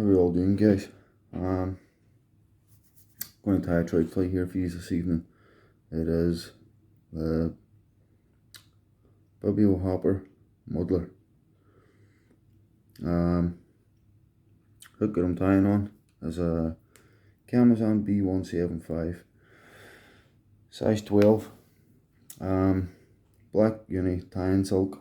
How are we all doing, guys? Going to tie a trout fly here for you this evening. It is the Bibio hopper Muddler. Hook that I'm tying on is a hook-kamasan B175, size 12, black uni tying silk.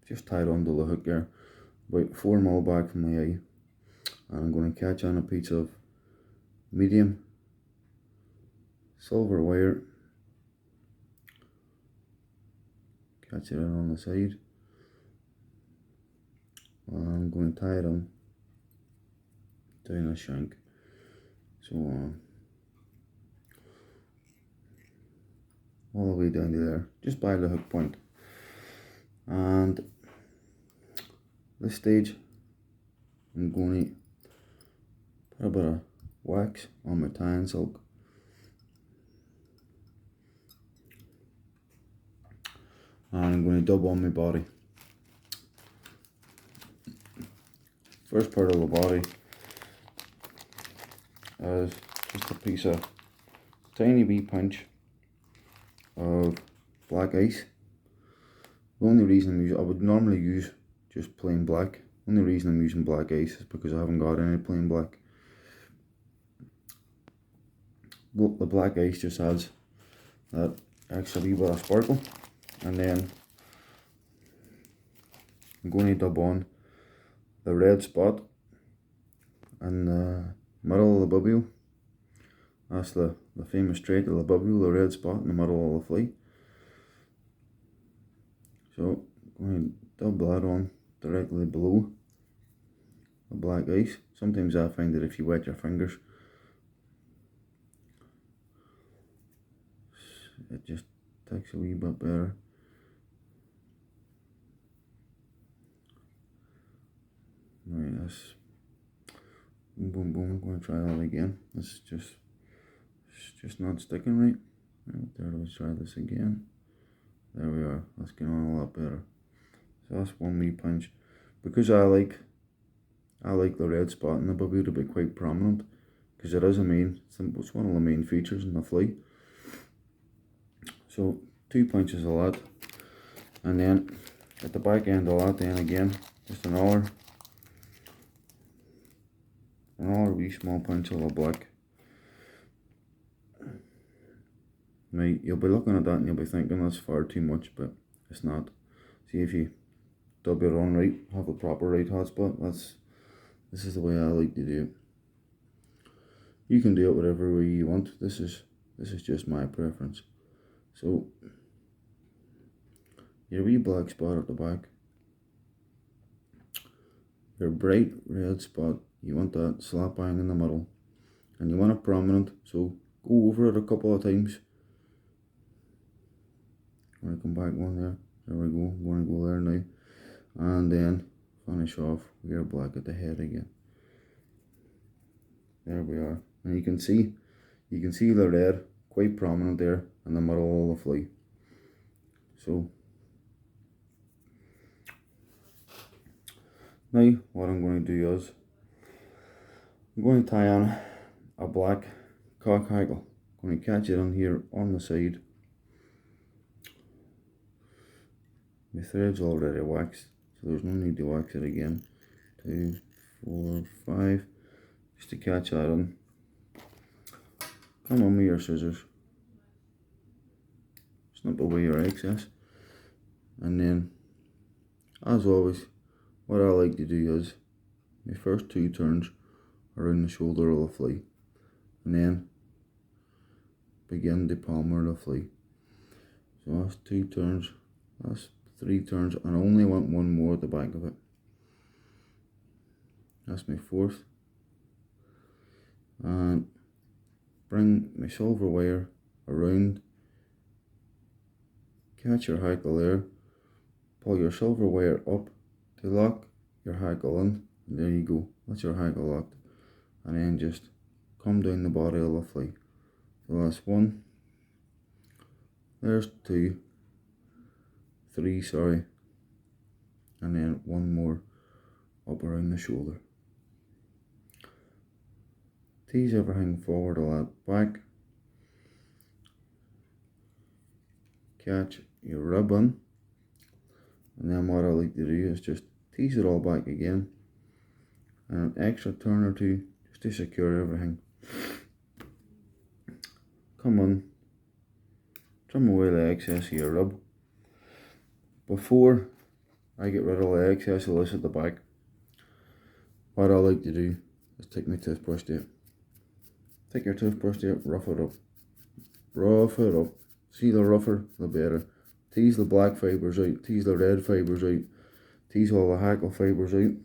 Just tied onto the hook there, about 4 mil back from my eye, and I'm going to catch on a piece of medium silver wire, catch it on the side, and I'm going to tie it on down the shank. So all the way down to there, just by the hook point. And this stage I'm going to put a bit of wax on my tying silk, and I'm going to dub on my body. First part of the body is just a piece of tiny wee pinch of black ice. The only reason I would normally use just plain black. The only reason I'm using black ice is because I haven't got any plain black. The black ice just adds that extra wee bit of sparkle. And then I'm going to dub on the red spot in the middle of the Bibio. That's the famous trait of the Bibio, the red spot in the middle of the fly. So I'm going to dub that on directly below the black ice. Sometimes I find that if you wet your fingers, it just takes a wee bit better. Right, that's boom, boom, boom. I'm going to try that again. It's just not sticking right. Right there, let's try this again. There we are. That's getting on a lot better. So that's one wee punch. Because I like the red spot in the Bibio to be quite prominent, because it is it's one of the main features in the fly. So 2 punches of that, and then at the back end of that, then again just another wee small punch of the black. Now you'll be looking at that and you'll be thinking that's far too much, but it's not. See, if you dub it on right, have a proper right hotspot, this is the way I like to do it. You can do it whatever way you want. This is just my preference. So your wee black spot at the back, your bright red spot, you want that slap bang in the middle, and you want it prominent, so go over it a couple of times. I'm going to come back one there, there we go, I'm going to go there now, and then finish off with your black at the head again. There we are, and you can see the red quite prominent there in the middle of the fly. So now what I'm going to do is I'm going to tie on a black cock hackle. I'm going to catch it on here on the side. My thread's already waxed, so there's no need to wax it again. 2, 4, 5, just to catch that on. Come on with your scissors, snip away your excess, and then as always what I like to do is my first 2 turns around the shoulder of the fly, and then begin to palmer the fly. So that's 2 turns, that's 3 turns, and I only want 1 more at the back of it. That's my 4th, and bring my silver wire around, catch your hackle there, pull your silver wire up to lock your hackle in, and there you go, that's your hackle locked, and then just come down the body of the fly. So that's 1, there's 2, 3, sorry, and then 1 more up around the shoulder. Tease everything forward a lot back. Catch your ribbon, and then what I like to do is just tease it all back again, and an extra turn or two just to secure everything. Come on, trim away the excess of your rub. Before I get rid of the excess of this at the back, what I like to do is take my toothbrush tape. Take your toothbrush tape, rough it up. Rough it up. See, the rougher, the better. Tease the black fibres out, tease the red fibres out, tease all the hackle fibres out.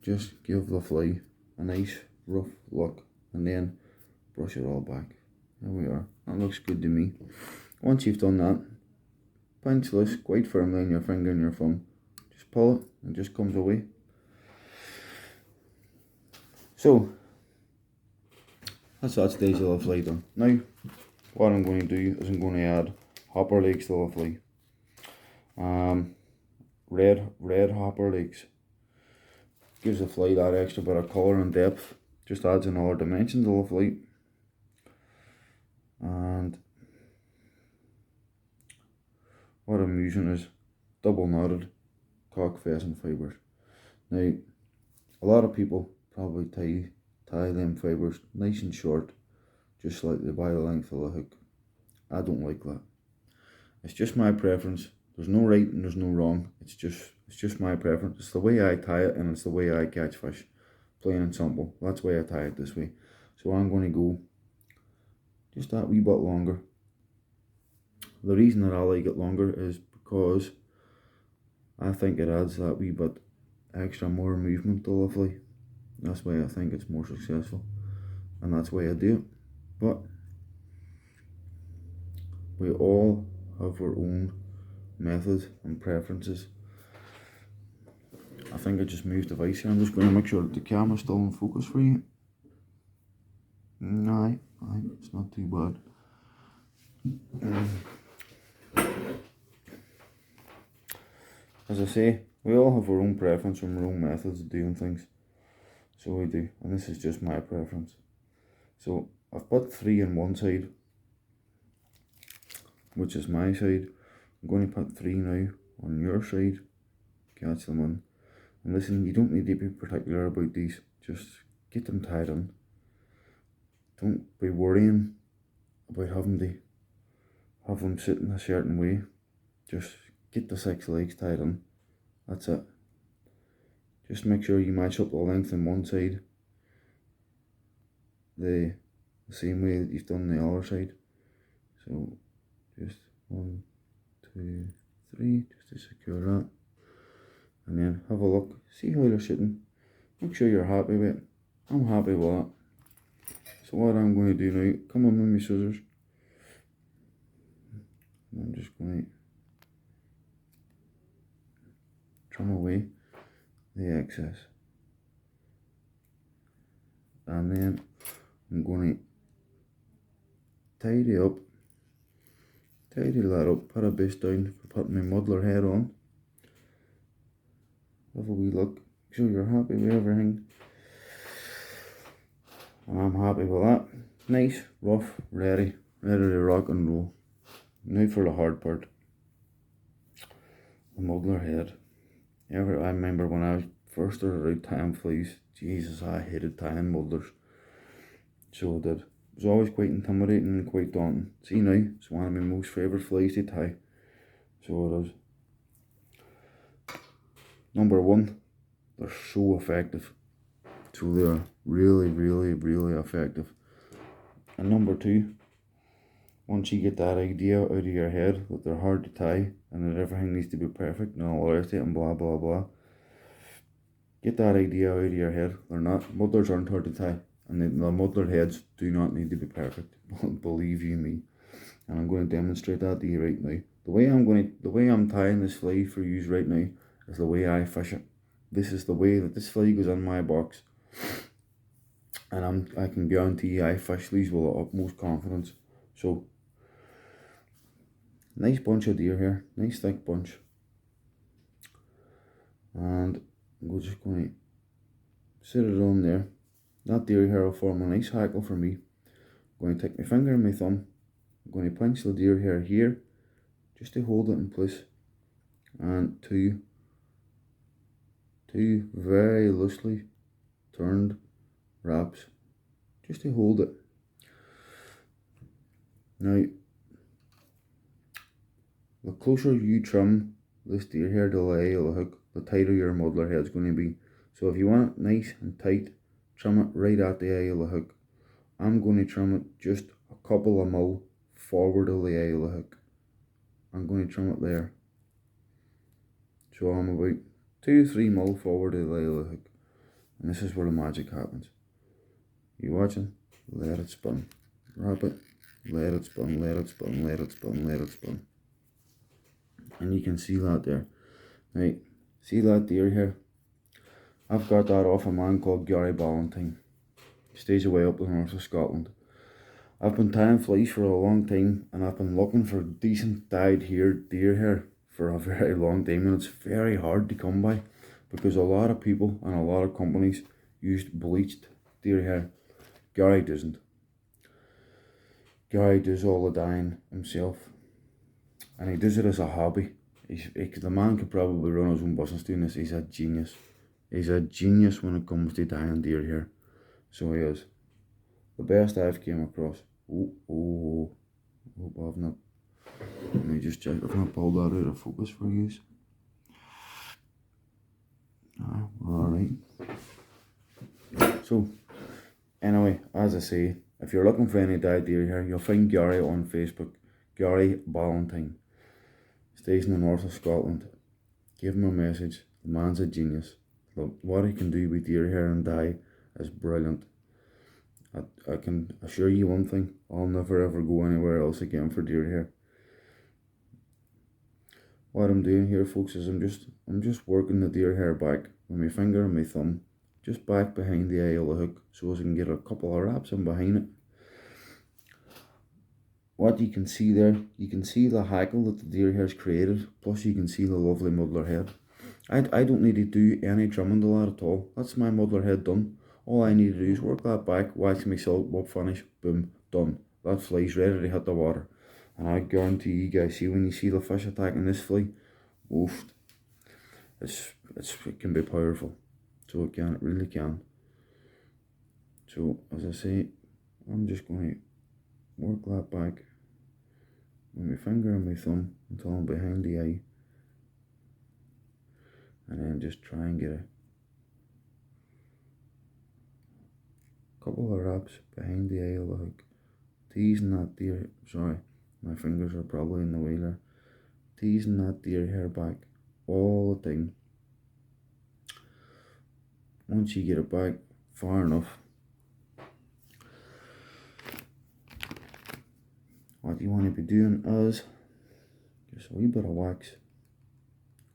Just give the fly a nice rough look, and then brush it all back. There we are. That looks good to me. Once you've done that, pinch this quite firmly on your finger and your thumb. Just pull it, and it just comes away. So, that's that stage of the fly done. Now, what I'm going to do is I'm going to add hopper legs to the fly. Red hopper legs. Gives the fly that extra bit of colour and depth. Just adds another dimension to the fly. And what I'm using is double knotted cock pheasant fibres. Now, a lot of people probably tie them fibres nice and short, just slightly by the length of the hook. I don't like that. It's just my preference. There's no right and there's no wrong. It's just my preference. It's the way I tie it, and it's the way I catch fish. Plain and simple. That's why I tie it this way. So I'm going to go just that wee bit longer. The reason that I like it longer is because I think it adds that wee bit extra more movement to the fly. That's why I think it's more successful, and that's why I do it. But we all have our own methods and preferences. I think I just moved the device here. I'm just going to make sure that the camera's still in focus for you. Aye, it's not too bad. As I say, we all have our own preference and our own methods of doing things. So we do, and this is just my preference. So I've put 3 on one side, which is my side. I'm going to put 3 now on your side. Catch them in. And listen, you don't need to be particular about these. Just get them tied in. Don't be worrying about having to have them sitting a certain way. Just get the 6 legs tied in. That's it. Just make sure you match up the length on one side the same way that you've done the other side. So just 1, 2, 3, just to secure that. And then have a look, see how they're sitting. Make sure you're happy with it. I'm happy with that. So what I'm going to do now, come on with my scissors. I'm just going to trim away the excess, and then I'm going to tidy that up, put a base down for putting my muddler head on. Have a wee look, make sure you're happy with everything, and I'm happy with that. Nice, rough, ready to rock and roll. Now for the hard part, the muddler head. I remember when I first started out tying flies, Jesus, I hated tying muddlers. So I did. It was always quite intimidating and quite daunting. See now, it's one of my most favourite flies to tie. So it is. Number 1, they're so effective. So they are really, really, really effective. And number 2, once you get that idea out of your head that they're hard to tie and that everything needs to be perfect and all the rest of it and blah blah blah, get that idea out of your head. They're not. Muddlers aren't hard to tie, and the muddler heads do not need to be perfect. Believe you me. And I'm going to demonstrate that to you right now. The way I'm tying this fly for you right now is the way I fish it. This is the way that this fly goes in my box, and I can guarantee you I fish these with the utmost confidence. So, nice bunch of deer here, nice thick bunch. and we're just going to sit it on there. That deer hair will form a nice hackle for me. I'm going to take my finger and my thumb. I'm going to pinch the deer hair here just to hold it in place, and two very loosely turned wraps just to hold it. Now, the closer you trim this deer hair to the eye of the hook, the tighter your muddler head is going to be. So if you want it nice and tight, trim it right at the eye of the hook. I'm going to trim it just a couple of mil forward of the eye of the hook. I'm going to trim it there. So I'm about 2 to 3 mil forward of the eye of the hook. And this is where the magic happens. You watching? Let it spin. Wrap it. Let it spin, let it spin, let it spin, let it spin. And you can see that there. Right, see that deer here? I've got that off a man called Gary Ballantyne. He stays away up in the north of Scotland. I've been tying flies for a long time, and I've been looking for decent dyed deer hair for a very long time, and it's very hard to come by because a lot of people and a lot of companies use bleached deer hair. Gary doesn't. Gary does all the dyeing himself, and he does it as a hobby. The man could probably run his own business doing this. He's a genius. He's a genius when it comes to dyeing deer hair. So he is. The best I've came across. Hope I've not. Let me just check if I pulled that out of focus for use. Alright. So, anyway, as I say, if you're looking for any dyed deer hair, you'll find Gary on Facebook. Gary Ballantyne. Stays in the north of Scotland. Give him a message. The man's a genius. Look, what he can do with deer hair and dye is brilliant. I can assure you one thing, I'll never ever go anywhere else again for deer hair. What I'm doing here, folks, is I'm just working the deer hair back with my finger and my thumb, just back behind the eye of the hook, so as I can get a couple of wraps in behind it. What you can see there, you can see the hackle that the deer hair's created, plus you can see the lovely muddler head. I don't need to do any trimming to that at all. That's my muddler head done. All I need to do is work that back, wax my silk, whip finish, boom, done. That fly's ready to hit the water. And I guarantee you guys, see when you see the fish attacking this fly, oof, it can be powerful. So it really can. So as I say, I'm just going to work that back with my finger and my thumb until I'm behind the eye. And then just try and get a couple of wraps behind the eye of the hook, teasing that deer, sorry, my fingers are probably in the way there, teasing that deer hair back all the time. Once you get it back far enough, what you want to be doing is just a wee bit of wax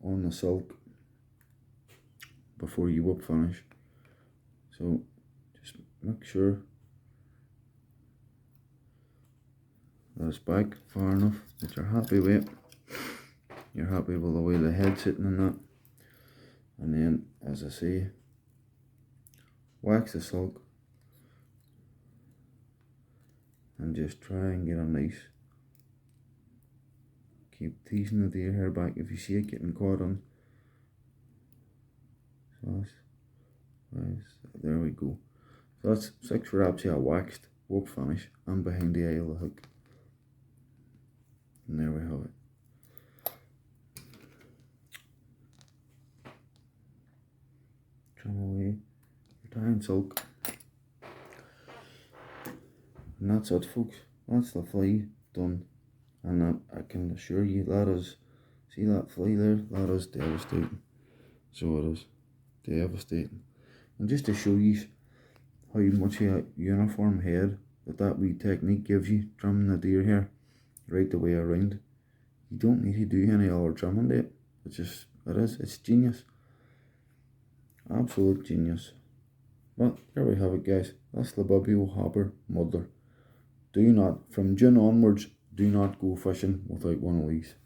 on the silk before you whip finish. So just make sure that it's back far enough that you're happy with it. You're happy with the way the head's sitting in that. And then, as I say, wax the silk and just try and get a nice, keep teasing the deer hair back if you see it getting caught on. So there we go. So that's 6 wraps here, waxed, whip finish, and behind the eye of the hook. And there we have it. Trim away your tying silk. And that's it, folks. That's the fly done. And I can assure you that is, see that fly there? That is devastating. So it is. Devastating. And just to show you how much of a uniform head that wee technique gives you, trimming the deer hair right the way around, you don't need to do any other trimming to it. It's genius. Absolute genius. But there we have it, guys. That's the Bibio Hopper Muddler. Do not, from June onwards, do not go fishing without one of these.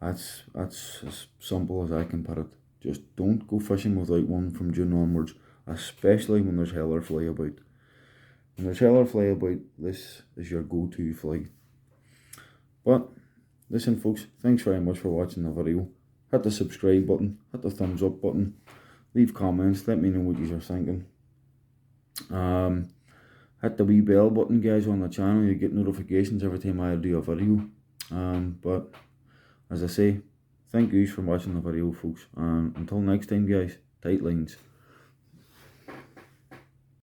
That's as simple as I can put it. Just don't go fishing without one from June onwards, especially when there's heller fly about. When there's heller fly about, this is your go-to fly. But listen folks, thanks very much for watching the video. Hit the subscribe button, hit the thumbs up button, leave comments, let me know what you are thinking. Hit the wee bell button guys on the channel, you get notifications every time I do a video. But as I say, thank yous for watching the video folks, and until next time guys, tight lines.